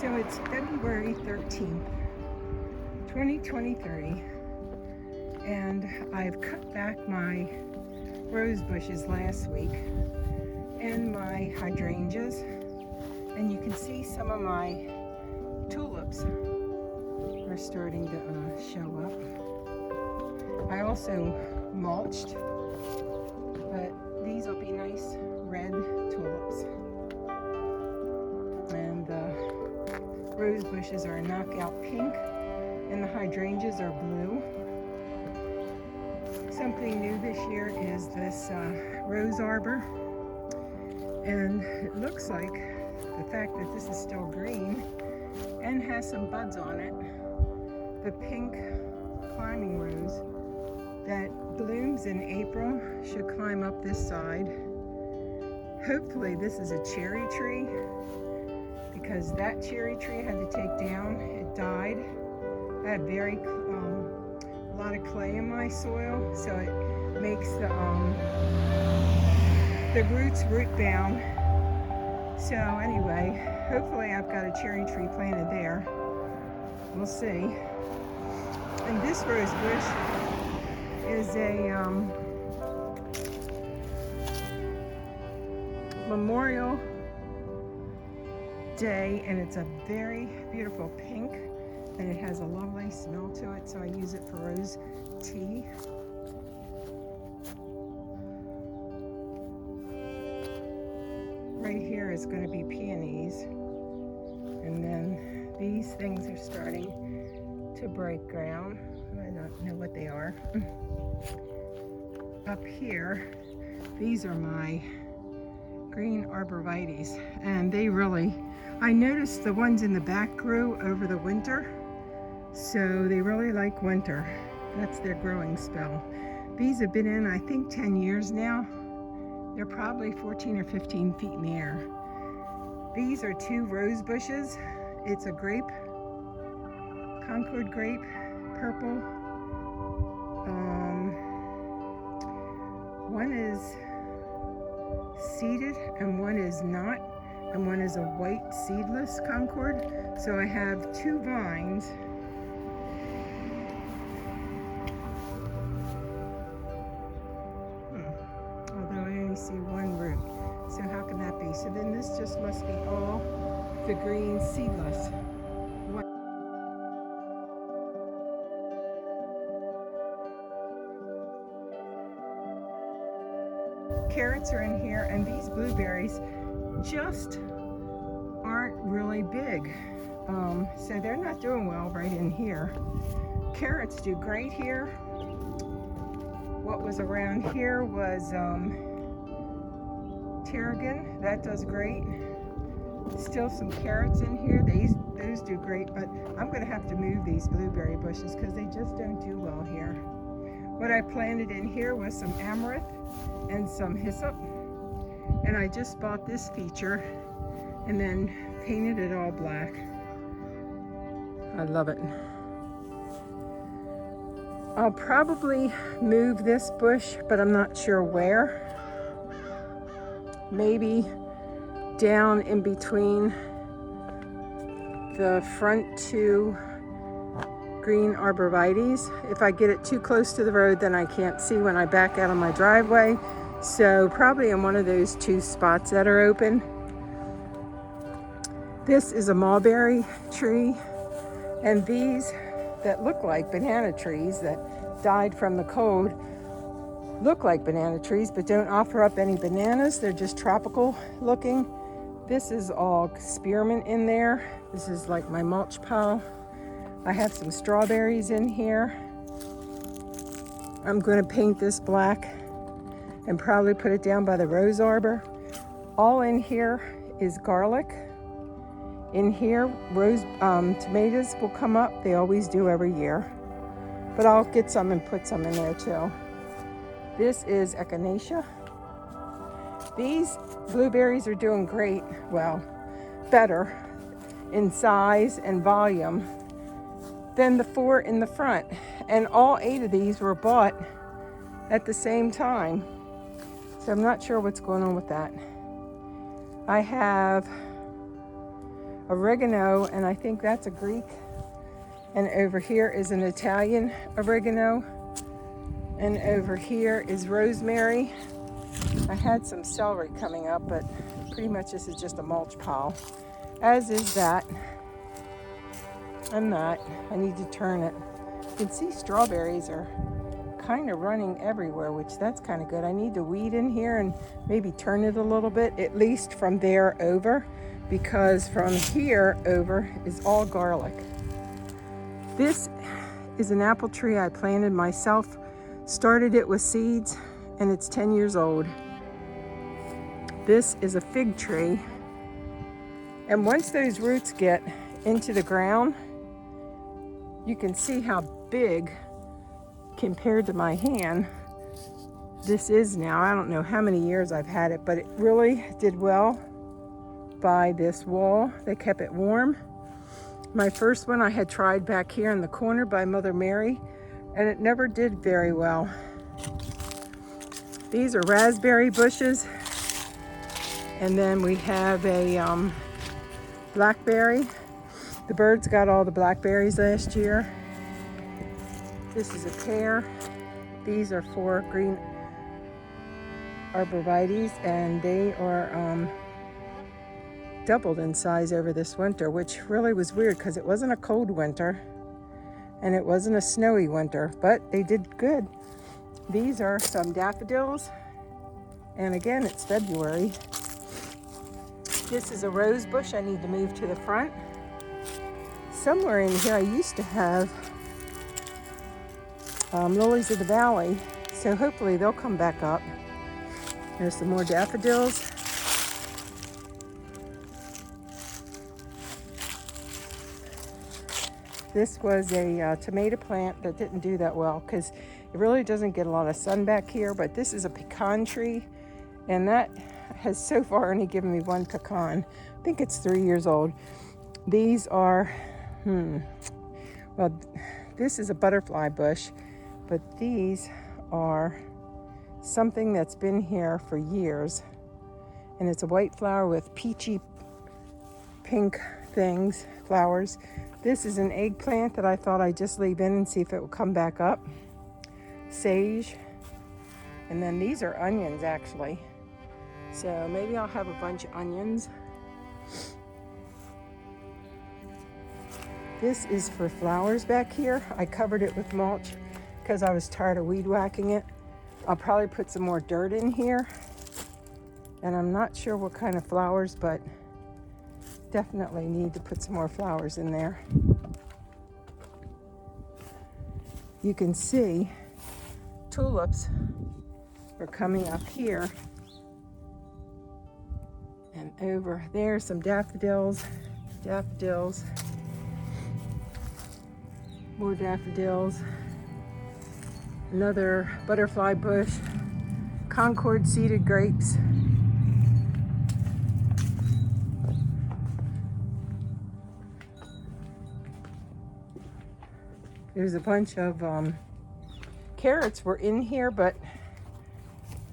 So it's February 13th, 2023, and I've cut back my rose bushes last week and my hydrangeas, and you can see some of my tulips are starting to show up. I also mulched, but these will be nice red tulips. And the rose bushes are a knockout pink, and the hydrangeas are blue. Something new this year is this rose arbor, and it looks like the fact that this is still green and has some buds on it, the pink climbing rose that blooms in April should climb up this side. Hopefully this is a cherry tree, because that cherry tree I had to take down. It died. I had a lot of clay in my soil, so it makes the roots root bound. So anyway, hopefully I've got a cherry tree planted there. We'll see. And this rose bush is a Memorial Day, and it's a very beautiful pink, and it has a lovely smell to it, so I use it for rose tea. Right here is going to be peonies, and then these things are starting to break ground. I don't know what they are. Up here, these are my green arborvitaes, and they really, I noticed the ones in the back grew over the winter, so they really like winter. That's their growing spell. These have been in, I think, 10 years now. They're probably 14 or 15 feet in the air. These are two rose bushes. It's a grape, Concord grape, purple. One is seeded and one is not, and one is a white seedless Concord. So I have two vines. Although I only see one root. So how can that be? So then this just must be all the green seedless. Carrots are in here, and these blueberries just aren't really big, so they're not doing well right in here. Carrots do great here. What was around here was tarragon. That does great. Still some carrots in here. Those do great, but I'm going to have to move these blueberry bushes because they just don't do well here. What I planted in here was some amaranth and some hyssop, and I just bought this feature and then painted it all black. I love it. I'll probably move this bush, but I'm not sure where. Maybe down in between the front two green arborvitaes. If I get it too close to the road, then I can't see when I back out of my driveway. So probably in one of those two spots that are open. This is a mulberry tree, and these that look like banana trees that died from the cold look like banana trees but don't offer up any bananas. They're just tropical looking. This is all spearmint in there. This is like my mulch pile. I have some strawberries in here. I'm going to paint this black and probably put it down by the rose arbor. All in here is garlic. In here, rose tomatoes will come up. They always do every year. But I'll get some and put some in there too. This is echinacea. These blueberries are doing great. Well, better in size and volume than the four in the front. And all 8 of these were bought at the same time. So I'm not sure what's going on with that. I have oregano, and I think that's a Greek. And over here is an Italian oregano. And over here is rosemary. I had some celery coming up, but pretty much this is just a mulch pile, as is that. And that. I need to turn it. You can see strawberries are kind of running everywhere, which that's kind of good. I need to weed in here and maybe turn it a little bit, at least from there over, because from here over is all garlic. This is an apple tree I planted myself, started it with seeds, and it's 10 years old. This is a fig tree, and once those roots get into the ground, you can see how big compared to my hand this is now. I don't know how many years I've had it, but it really did well by this wall. They kept it warm. My first one I had tried back here in the corner by Mother Mary, and it never did very well. These are raspberry bushes, and then we have a blackberry. The birds got all the blackberries last year. This is a pear. These are 4 green arborvitaes, and they are doubled in size over this winter, which really was weird because it wasn't a cold winter and it wasn't a snowy winter, but they did good. These are some daffodils, and again, it's February. This is a rose bush I need to move to the front. Somewhere in here I used to have lilies of the valley, so hopefully they'll come back up. There's some more daffodils. This was a tomato plant that didn't do that well because it really doesn't get a lot of sun back here, but this is a pecan tree, and that has so far only given me 1 pecan. I think it's 3 years old. These are, well, this is a butterfly bush, but these are something that's been here for years, and it's a white flower with peachy pink flowers. This is an eggplant that I thought I'd just leave in and see if it will come back up. Sage. And then these are onions, actually. So maybe I'll have a bunch of onions. This is for flowers back here. I covered it with mulch because I was tired of weed whacking it. I'll probably put some more dirt in here. And I'm not sure what kind of flowers, but definitely need to put some more flowers in there. You can see tulips are coming up here, and over there some daffodils, more daffodils, another butterfly bush, Concord seeded grapes. There's a bunch of carrots were in here, but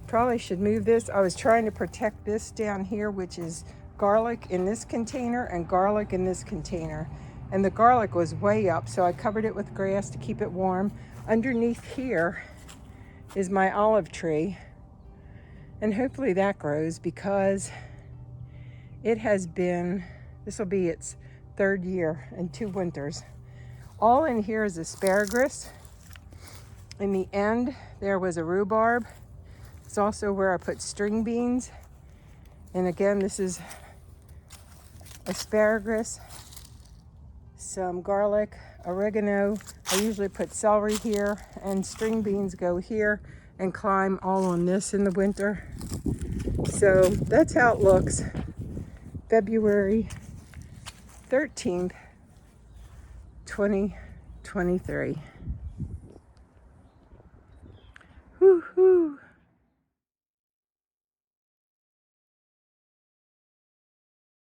probably should move this. I was trying to protect this down here, which is garlic in this container and garlic in this container. And the garlic was way up, so I covered it with grass to keep it warm. Underneath here is my olive tree, and hopefully that grows because it has been, this will be its 3rd year in 2 winters. All in here is asparagus. In the end, there was a rhubarb. It's also where I put string beans. And again, this is asparagus, some garlic, oregano. I usually put celery here, and string beans go here and climb all on this in the winter. So that's how it looks. February 13th, 2023.